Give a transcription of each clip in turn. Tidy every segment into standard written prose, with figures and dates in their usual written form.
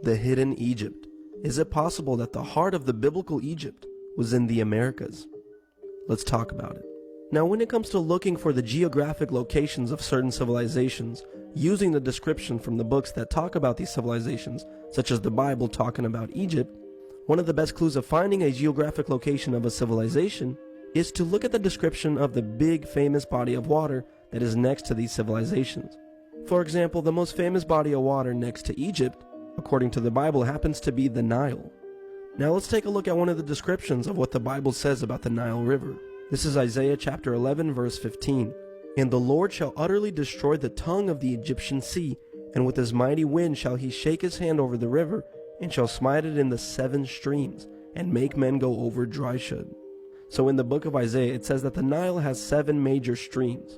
The hidden Egypt. Is it possible that the heart of the biblical Egypt was in the Americas? Let's talk about it. Now, when it comes to looking for the geographic locations of certain civilizations, using the description from the books that talk about these civilizations, such as the Bible talking about Egypt, one of the best clues of finding a geographic location of a civilization is to look at the description of the big famous body of water that is next to these civilizations. For example, the most famous body of water next to Egypt, according to the Bible, happens to be the Nile. Now let's take a look at one of the descriptions of what the Bible says about the Nile River. This is Isaiah chapter 11 verse 15. And the Lord shall utterly destroy the tongue of the Egyptian sea, and with his mighty wind shall he shake his hand over the river, and shall smite it in the 7 streams, and make men go over dry shod. So in the book of Isaiah it says that the Nile has 7 major streams.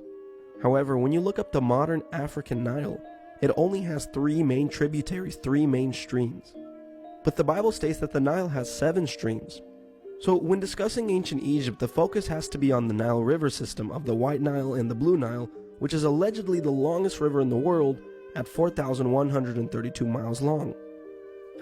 However, when you look up the modern African Nile, it only has 3 main tributaries, 3 main streams. But the Bible states that the Nile has 7 streams. So when discussing ancient Egypt, the focus has to be on the Nile River system of the White Nile and the Blue Nile, which is allegedly the longest river in the world at 4,132 miles long.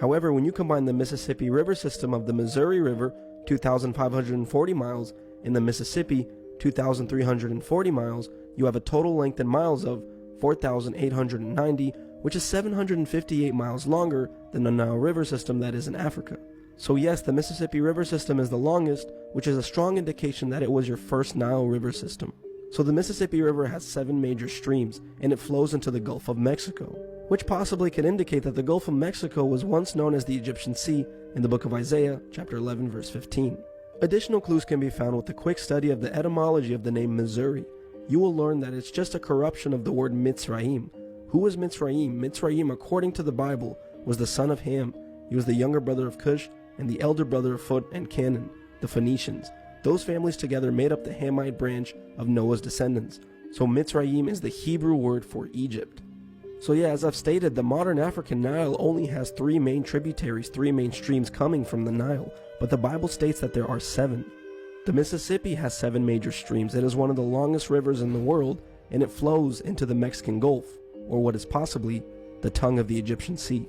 However, when you combine the Mississippi River system of the Missouri River, 2,540 miles, and the Mississippi, 2,340 miles, you have a total length in miles of 4,890, which is 758 miles longer than the Nile River system that is in Africa. So yes, the Mississippi River system is the longest, which is a strong indication that it was your first Nile River system. So the Mississippi River has 7 major streams, and it flows into the Gulf of Mexico, which possibly could indicate that the Gulf of Mexico was once known as the Egyptian Sea in the book of Isaiah, chapter 11, verse 15. Additional clues can be found with a quick study of the etymology of the name Missouri. You will learn that it's just a corruption of the word Mitzrayim. Who was Mitzrayim? Mitzrayim, according to the Bible, was the son of Ham. He was the younger brother of Cush and the elder brother of Phut and Canaan, the Phoenicians. Those families together made up the Hamite branch of Noah's descendants. So Mitzrayim is the Hebrew word for Egypt. So yeah, as I've stated, the modern African Nile only has 3 main tributaries, 3 main streams coming from the Nile, but the Bible states that there are 7. The Mississippi has 7 major streams. It is one of the longest rivers in the world, and it flows into the Mexican Gulf, or what is possibly the tongue of the Egyptian Sea.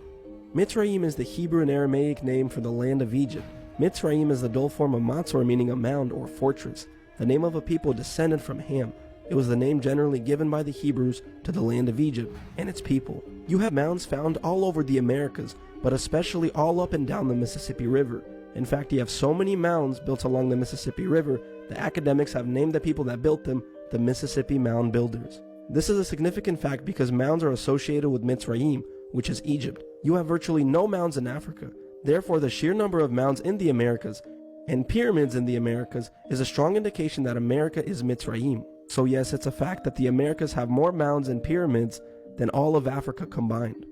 Mitzrayim is the Hebrew and Aramaic name for the land of Egypt. Mitzrayim is the dual form of Matzor, meaning a mound or fortress, the name of a people descended from Ham. It was the name generally given by the Hebrews to the land of Egypt and its people. You have mounds found all over the Americas, but especially all up and down the Mississippi River. In fact, you have so many mounds built along the Mississippi River, the academics have named the people that built them the Mississippi Mound Builders. This is a significant fact because mounds are associated with Mitzrayim, which is Egypt. You have virtually no mounds in Africa. Therefore, the sheer number of mounds in the Americas and pyramids in the Americas is a strong indication that America is Mitzrayim. So yes, it's a fact that the Americas have more mounds and pyramids than all of Africa combined.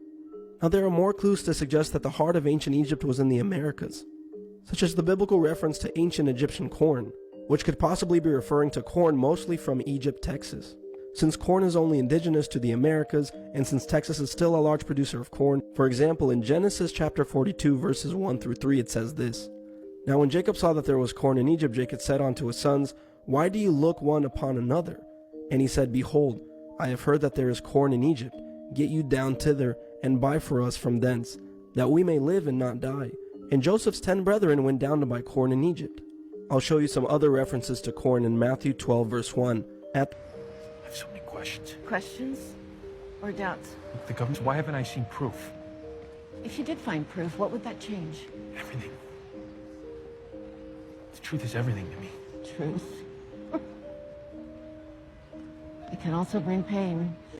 Now there are more clues to suggest that the heart of ancient Egypt was in the Americas, such as the biblical reference to ancient Egyptian corn, which could possibly be referring to corn mostly from Egypt, Texas. Since corn is only indigenous to the Americas, and since Texas is still a large producer of corn, for example, in Genesis chapter 42 verses 1 through 3 it says this, Now when Jacob saw that there was corn in Egypt, Jacob said unto his sons, Why do you look one upon another? And he said, Behold, I have heard that there is corn in Egypt. Get you down thither, and buy for us from thence, that we may live and not die. And Joseph's 10 brethren went down to buy corn in Egypt. I'll show you some other references to corn in Matthew 12 verse 1. I have so many questions. Questions or doubts? Look, the government, why haven't I seen proof? If you did find proof, what would that change? Everything. The truth is everything to me. Truth. It can also bring pain.